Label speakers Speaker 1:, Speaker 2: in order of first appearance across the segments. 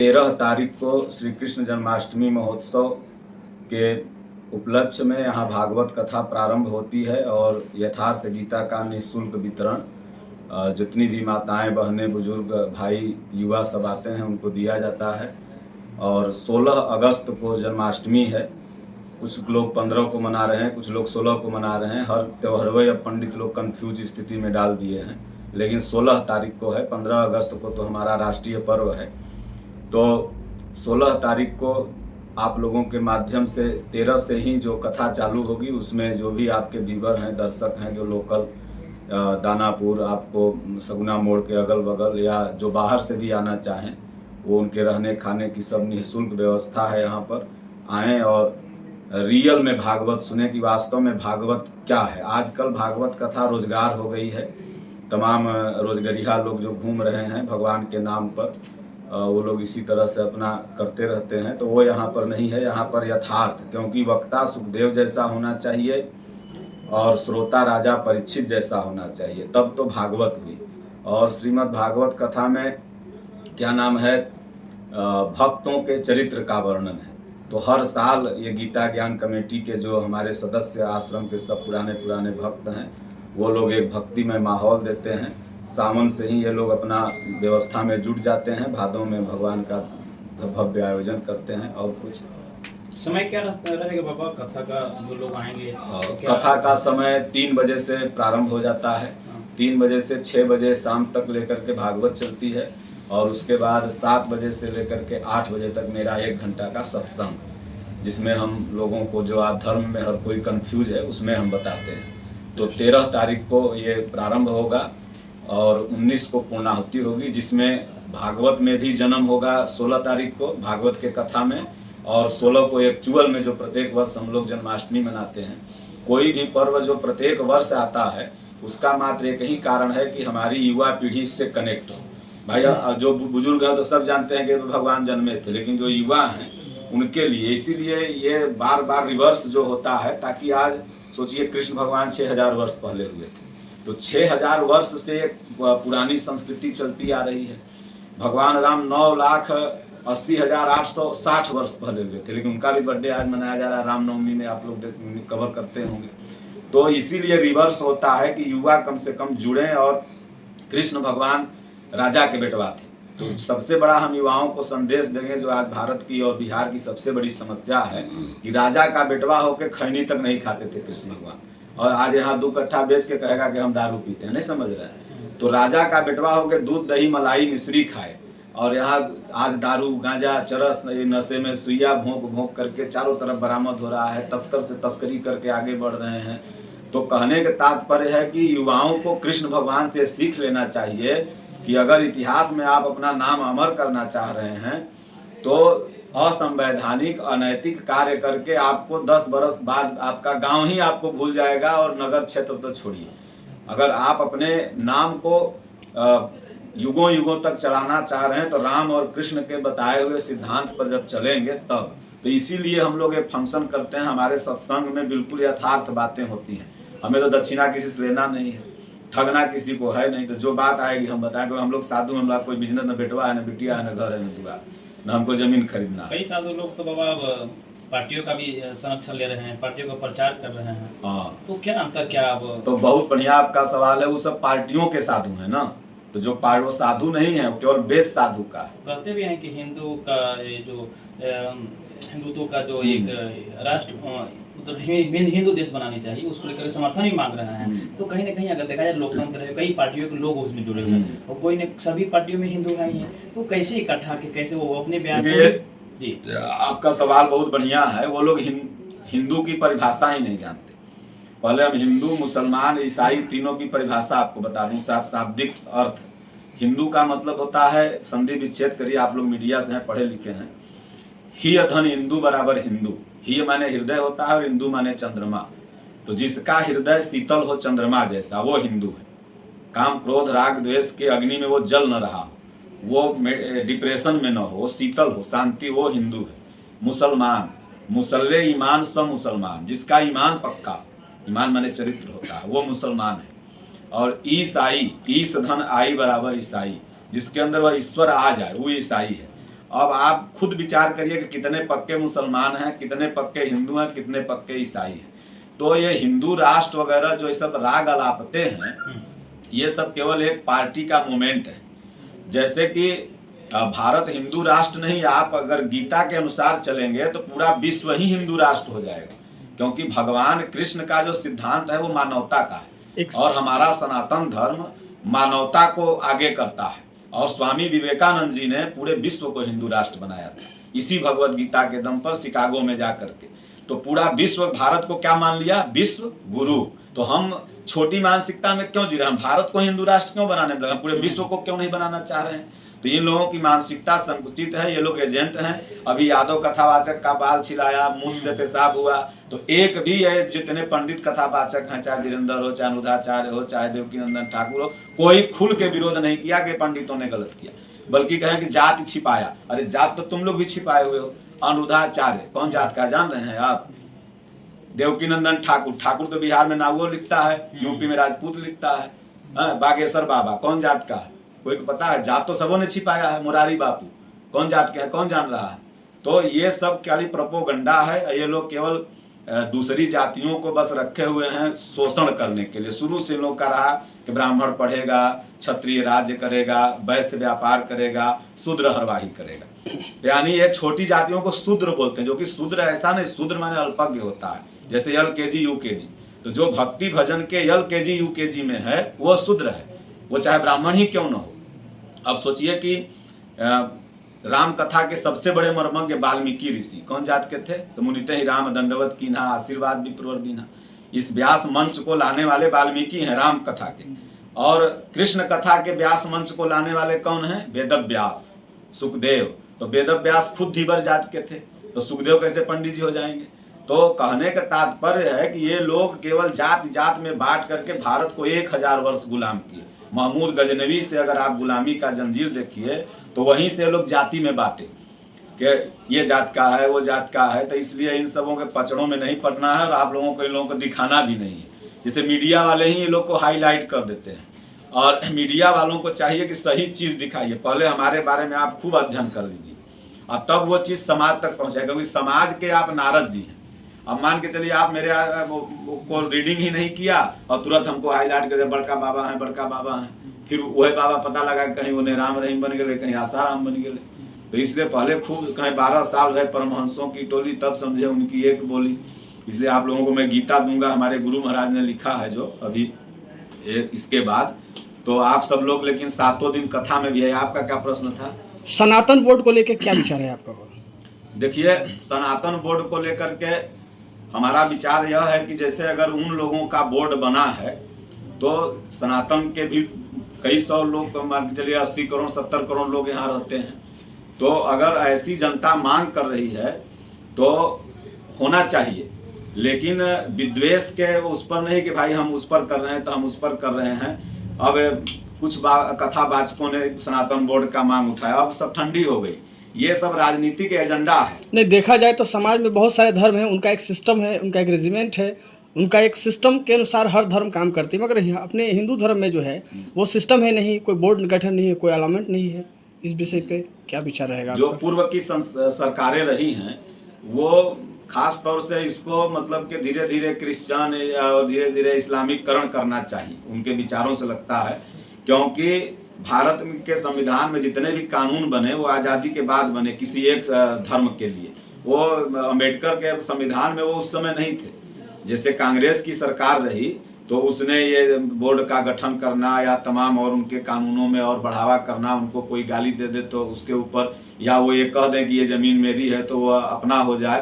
Speaker 1: 13 तारीख को श्री कृष्ण जन्माष्टमी महोत्सव के उपलक्ष्य में यहाँ भागवत कथा प्रारंभ होती है और यथार्थ गीता का निःशुल्क वितरण जितनी भी माताएं, बहनें, बुजुर्ग, भाई, युवा सब आते हैं उनको दिया जाता है। और 16 अगस्त को जन्माष्टमी है। कुछ लोग 15 को मना रहे हैं, कुछ लोग 16 को मना रहे हैं। हर त्योहारों अब पंडित लोग कंफ्यूज स्थिति में डाल दिए हैं, लेकिन 16 तारीख को है। 15 अगस्त को तो हमारा राष्ट्रीय पर्व है। तो 16 तारीख को आप लोगों के माध्यम से 13 से ही जो कथा चालू होगी, उसमें जो भी आपके व्यूवर हैं, दर्शक हैं, जो लोकल दानापुर, आपको सगुना मोड़ के अगल बगल या जो बाहर से भी आना चाहें, वो उनके रहने खाने की सब निःशुल्क व्यवस्था है। यहाँ पर आएँ और रियल में भागवत सुने कि वास्तव में भागवत क्या है। आजकल भागवत कथा रोजगार हो गई है। तमाम रोजगारिया लोग जो घूम रहे हैं भगवान के नाम पर, वो लोग इसी तरह से अपना करते रहते हैं। तो वो यहाँ पर नहीं है। यहाँ पर यथार्थ, क्योंकि वक्ता सुखदेव जैसा होना चाहिए और श्रोता राजा परीक्षित जैसा होना चाहिए, तब तो भागवत हुई। और श्रीमद् भागवत कथा में क्या नाम है, भक्तों के चरित्र का वर्णन है। तो हर साल ये गीता ज्ञान कमेटी के जो हमारे सदस्य आश्रम के सब पुराने भक्त हैं, वो लोग एक भक्तिमय माहौल देते हैं। सावन से ही ये लोग अपना व्यवस्था में जुट जाते हैं। भादों में भगवान का भव्य आयोजन करते हैं। और कुछ
Speaker 2: समय क्या रहेगा बाबा कथा का? जो लोग आएंगे
Speaker 1: कथा का समय 3 बजे से प्रारंभ हो जाता है। 3 बजे से 6 बजे शाम तक लेकर के भागवत चलती है। और उसके बाद 7 बजे से लेकर के 8 बजे तक मेरा 1 घंटा का सत्संग, जिसमें हम लोगों को जो धर्म में हर कोई कंफ्यूज है उसमें हम बताते हैं। तो 13 तारीख को ये प्रारंभ होगा और 19 को पूर्णाहुति होगी, जिसमें भागवत में भी जन्म होगा 16 तारीख को भागवत के कथा में। और 16 को एक्चुअल में जो प्रत्येक वर्ष हम लोग जन्माष्टमी मनाते हैं। कोई भी पर्व जो प्रत्येक वर्ष आता है, उसका मात्र एक ही कारण है कि हमारी युवा पीढ़ी इससे कनेक्ट हो। भाई जो बुजुर्ग हैं तो सब जानते हैं कि भगवान जन्मे थे, लेकिन जो युवा हैं उनके लिए, इसीलिए ये बार बार रिवर्स जो होता है, ताकि आज सोचिए कृष्ण भगवान 6000 वर्ष पहले हुए थे, तो 6000 वर्ष से पुरानी संस्कृति चलती आ रही है। भगवान राम 9,80,860 वर्ष पहले हुए थे, लेकिन उनका भी बर्थडे आज मनाया जा रहा है। रामनवमी में आप लोग कवर करते होंगे। तो इसीलिए रिवर्स होता है कि युवा कम से कम जुड़ें। और कृष्ण भगवान राजा के बेटवा थे, तो सबसे बड़ा हम युवाओं को संदेश देंगे, जो आज भारत की और बिहार की सबसे बड़ी समस्या है कि राजा का बेटवा होकर खैनी तक नहीं खाते थे कृष्ण भगवान, और आज यहाँ 2 कट्ठा बेच के कहेगा कि हम दारू पीते हैं। नहीं समझ रहे हैं। तो राजा का बेटवा होकर दूध, दही, मलाई, मिश्री खाए, और यहाँ आज दारू, गांजा, चरस, नशे में सुइया भोंक करके चारों तरफ बरामद हो रहा है। तस्कर से तस्करी करके आगे बढ़ रहे हैं। तो कहने का तात्पर्य है कि युवाओं को कृष्ण भगवान से सीख लेना चाहिए कि अगर इतिहास में आप अपना नाम अमर करना चाह रहे हैं, तो असंवैधानिक, अनैतिक कार्य करके आपको 10 बरस बाद आपका गांव ही आपको भूल जाएगा, और नगर क्षेत्र तो छोड़िए। अगर आप अपने नाम को युगों युगों तक चलाना चाह रहे हैं, तो राम और कृष्ण के बताए हुए सिद्धांत पर जब चलेंगे तब। तो इसीलिए हम लोग एक फंक्शन करते हैं। हमारे सत्संग में बिल्कुल यथार्थ बातें होती हैं। हमें तो दक्षिणा किसी से लेना नहीं है, ठगना किसी को है नहीं। तो जो बात आएगी हम बताएंगे। हम लोग साधु, हम लोग कोई बिजनेस न बेटवा है, न बिटिया है, न घर है, न दुआ, न हमको जमीन खरीदना।
Speaker 2: कई साधु लोग तो बाबा पार्टियों का भी संरक्षण ले रहे हैं, पार्टियों का प्रचार कर रहे हैं।
Speaker 1: हाँ,
Speaker 2: तो क्या अंतर क्या? अब
Speaker 1: तो बहुत बढ़िया आपका सवाल है। वो सब पार्टियों के साधु है ना, तो जो वो साधु नहीं है, वो केवल बेस साधु का है।
Speaker 2: कहते भी हैं कि हिंदू का जो हिंदुत्व का जो एक राष्ट्र, मतलब हिंदू देश बनानी चाहिए, उसको लेकर समर्थन ही मांग रहे हैं। तो कहीं ना कहीं अगर देखा जाए लोकतंत्र है, कई पार्टियों के लोग उसमें जुड़े हुए हैं, और कोई ने सभी पार्टियों में हिंदू है ही है। तो कैसे इकट्ठा के कैसे वो अपने बयान
Speaker 1: जी, आपका सवाल बहुत बढ़िया है। वो लोग हिंदू की परिभाषा ही नहीं जानते। पहले हम हिंदू, मुसलमान, ईसाई तीनों की परिभाषा आपको बता दूं। शाब्दिक अर्थ, हिंदू का मतलब होता है, संधि विच्छेद करिए, आप लोग मीडिया से हैं, पढ़े लिखे हैं। ही अधन हिंदू बराबर हिंदू। ही माने हृदय होता है और हिंदू माने चंद्रमा। तो जिसका हृदय शीतल हो चंद्रमा जैसा, वो हिंदू है। काम, क्रोध, राग, द्वेष के अग्नि में वो जल न रहा हो, वो डिप्रेशन में न हो, वो शीतल हो, शांति, वो हिंदू है। मुसलमान, मुसल्ले ईमान स मुसलमान, जिसका ईमान पक्का, ईमान माने चरित्र होता है, वो मुसलमान है। और ईसाई, ईस धन आई बराबर ईसाई, जिसके अंदर वह ईश्वर आ जाए, वो ईसाई है। अब आप खुद विचार करिए कि कितने पक्के मुसलमान हैं, कितने पक्के हिंदू हैं, कितने पक्के ईसाई हैं। तो ये हिंदू राष्ट्र वगैरह जो ये सब राग अलापते हैं, ये सब केवल एक पार्टी का मूवमेंट है। जैसे कि भारत हिंदू राष्ट्र नहीं, आप अगर गीता के अनुसार चलेंगे तो पूरा विश्व ही हिंदू राष्ट्र हो जाएगा, क्योंकि भगवान कृष्ण का जो सिद्धांत है वो मानवता का है, और हमारा सनातन धर्म मानवता को आगे करता है। और स्वामी विवेकानंद जी ने पूरे विश्व को हिंदू राष्ट्र बनाया था, इसी भगवत गीता के दम पर शिकागो में जा करके। तो पूरा विश्व भारत को क्या मान लिया? विश्व गुरु। तो हम छोटी मानसिकता में क्यों जी रहे हैं? हम भारत को हिंदू राष्ट्र क्यों बनाने में लगे? पूरे विश्व को क्यों नहीं बनाना चाह रहे हैं? तो इन लोगों की मानसिकता संकुचित है, ये लोग एजेंट हैं। अभी यादव कथावाचक का बाल छिलाया, मुंह से पेशाब हुआ, तो एक भी है, जितने पंडित कथावाचक हैं, चाहे वीरेंद्र हो, चाहे अनुधाचार्य हो, चाहे देवकीनंदन ठाकुर हो, कोई खुल के विरोध नहीं किया कि पंडितों ने गलत किया, बल्कि कहें कि जात छिपाया। अरे जात तो तुम लोग भी छिपाए हुए हो। अनुधाचार्य कौन जात का जान रहे हैं आप? देवकीनंदन ठाकुर, ठाकुर तो बिहार में नागो लिखता है, यूपी में राजपूत लिखता है। बागेश्वर बाबा कौन जात का है? कोई को पता है? जात तो सबों ने छिपाया है। मुरारी बापू कौन जात के हैं? कौन जान रहा है? तो ये सब खाली प्रोपोगंडा है। ये लोग केवल दूसरी जातियों को बस रखे हुए हैं शोषण करने के लिए। शुरू से लोग का रहा कि ब्राह्मण पढ़ेगा, क्षत्रिय राज्य करेगा, वैश्य व्यापार करेगा, शूद्र हरवाही करेगा। यानी ये छोटी जातियों को शूद्र बोलते हैं, जो कि शूद्र ऐसा नहीं, शूद्र माने अल्पज्ञ होता है, जैसे LKG UKG। तो जो भक्ति भजन के LKG UKG में है वो शूद्र है, वो चाहे ब्राह्मण ही क्यों न हो। अब सोचिए कि राम कथा के सबसे बड़े मर्मज्ञ वाल्मीकि ऋषि कौन जात के थे? तो मुनिते ही राम दंडवत कीन्हा, आशीर्वाद विप्रवर दीन्हा। इस व्यास मंच को लाने वाले वाल्मीकि हैं राम कथा के। और कृष्ण कथा के व्यास मंच को लाने वाले कौन हैं? वेद व्यास, सुखदेव। तो वेद व्यास खुद धीवर जात के थे, तो सुखदेव कैसे पंडित जी हो जाएंगे? तो कहने का तात्पर्य है कि ये लोग केवल जात जात में बांट करके भारत को 1000 वर्ष गुलाम किए। महमूद गजनवी से अगर आप गुलामी का जंजीर देखिए तो वहीं से लोग जाति में बांटे कि ये जात का है, वो जात का है। तो इसलिए इन सबों के पचड़ों में नहीं पड़ना है, और आप लोगों को इन लोगों को दिखाना भी नहीं है। जैसे मीडिया वाले ही ये लोग को हाईलाइट कर देते हैं, और मीडिया वालों को चाहिए कि सही चीज़ दिखाइए। पहले हमारे बारे में आप खूब अध्ययन कर लीजिए, और तब वो चीज़ समाज तक पहुँचाए, क्योंकि समाज के आप नारद जी हैं। अब मान के चलिए आप मेरे को रीडिंग ही नहीं किया और तुरंत हमको हाईलाइट कर दिया, बड़का बाबा हैं, बड़का बाबा हैं। फिर वही बाबा पता लगा कहीं उन्हें राम रहीम बन गए, कहीं आसाराम बन गए। तो इसलिए पहले खूब कहीं 12 साल रहे परमहंसों की टोली, तब समझे उनकी एक बोली। इसलिए आप लोगों को मैं गीता दूंगा, हमारे गुरु महाराज ने लिखा है जो अभी इसके बाद। तो आप सब लोग लेकिन 7 दिन कथा में भी है। आपका क्या प्रश्न था?
Speaker 3: सनातन बोर्ड को लेकर क्या विचार है आपका?
Speaker 1: देखिए, सनातन बोर्ड को लेकर के हमारा विचार यह है कि जैसे अगर उन लोगों का बोर्ड बना है तो सनातन के भी कई सौ लोग, मान के चलिए 80 करोड़ 70 करोड़ लोग यहाँ रहते हैं। तो अगर ऐसी जनता मांग कर रही है तो होना चाहिए, लेकिन विद्वेष के उस पर नहीं कि भाई हम उस पर कर रहे हैं तो हम उस पर कर रहे हैं। अब कुछ कथावाचकों ने सनातन बोर्ड का मांग उठाया, अब सब ठंडी हो गई। ये सब राजनीतिक एजेंडा है।
Speaker 3: नहीं, देखा जाए तो समाज में बहुत सारे धर्म हैं, उनका एक सिस्टम है, उनका एक रेजिमेंट है, उनका एक सिस्टम के अनुसार हर धर्म काम करती है। मगर अपने हिंदू धर्म में जो है वो सिस्टम है नहीं, कोई बोर्ड गठन नहीं है, कोई अलाइनमेंट नहीं है। इस विषय पे क्या विचार रहेगा?
Speaker 1: जो पूर्व की सरकारें रही हैं वो खास तौर से इसको मतलब कि धीरे धीरे क्रिश्चियन या धीरे धीरे इस्लामिकरण करना चाहिए, उनके विचारों से लगता है। क्योंकि भारत के संविधान में जितने भी कानून बने वो आज़ादी के बाद बने किसी एक धर्म के लिए। वो अम्बेडकर के संविधान में वो उस समय नहीं थे। जैसे कांग्रेस की सरकार रही तो उसने ये बोर्ड का गठन करना या तमाम और उनके कानूनों में और बढ़ावा करना, उनको कोई गाली दे दे तो उसके ऊपर, या वो ये कह दें कि ये ज़मीन मेरी है तो वह अपना हो जाए।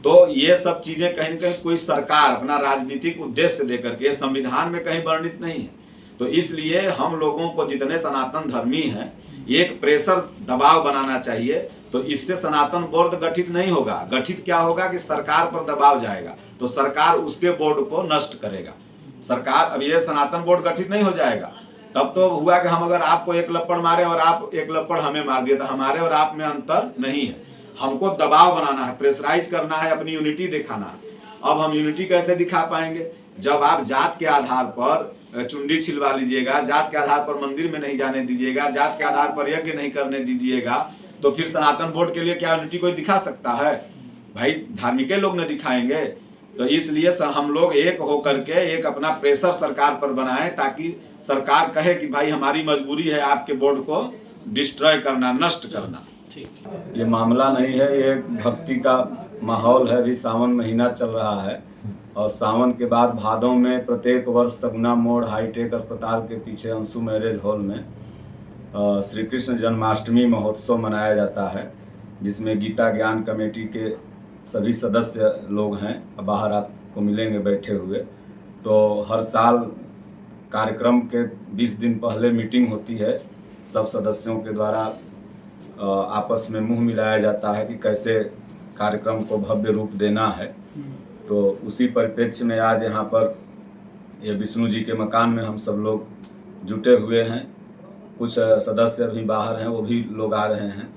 Speaker 1: तो ये सब चीज़ें कहीं न कहीं कोई सरकार अपना राजनीतिक उद्देश्य दे करके संविधान में कहीं वर्णित नहीं है। तो इसलिए हम लोगों को जितने सनातन धर्मी हैं एक प्रेशर दबाव बनाना चाहिए। तो इससे सनातन बोर्ड गठित नहीं होगा। गठित क्या होगा कि सरकार पर दबाव जाएगा तो सरकार उसके बोर्ड को नष्ट करेगा। सरकार, अब ये सनातन बोर्ड गठित नहीं हो जाएगा तब तो हुआ कि हम अगर आपको एक लपड़ मारे और आप एक लपड़ हमें मार दिए तो हमारे और आप में अंतर नहीं है। हमको दबाव बनाना है, प्रेशराइज करना है, अपनी यूनिटी दिखाना है। अब हम यूनिटी कैसे दिखा पाएंगे? जब आप जात के आधार पर चुंडी छिलवा लीजिएगा, जात के आधार पर मंदिर में नहीं जाने दीजिएगा, जात के आधार पर यज्ञ नहीं करने दीजिएगा, तो फिर सनातन बोर्ड के लिए क्या यूनिटी कोई दिखा सकता है? भाई धार्मिक लोग न दिखाएंगे। तो इसलिए हम लोग एक होकर के एक अपना प्रेशर सरकार पर बनाएं, ताकि सरकार कहे कि भाई हमारी मजबूरी है आपके बोर्ड को डिस्ट्रॉय करना, नष्ट करना। ये मामला नहीं है, ये भक्ति का माहौल है। अभी सावन महीना चल रहा है और सावन के बाद भादों में प्रत्येक वर्ष सगुना मोड़ हाईटेक अस्पताल के पीछे अंशु मैरिज हॉल में श्री कृष्ण जन्माष्टमी महोत्सव मनाया जाता है, जिसमें गीता ज्ञान कमेटी के सभी सदस्य लोग हैं। बाहर आपको मिलेंगे बैठे हुए। तो हर साल कार्यक्रम के 20 दिन पहले मीटिंग होती है, सब सदस्यों के द्वारा आपस में मुंह मिलाया जाता है कि कैसे कार्यक्रम को भव्य रूप देना है। तो उसी परिप्रेक्ष्य में आज यहाँ पर ये विष्णु जी के मकान में हम सब लोग जुटे हुए हैं। कुछ सदस्य भी बाहर हैं, वो भी लोग आ रहे हैं।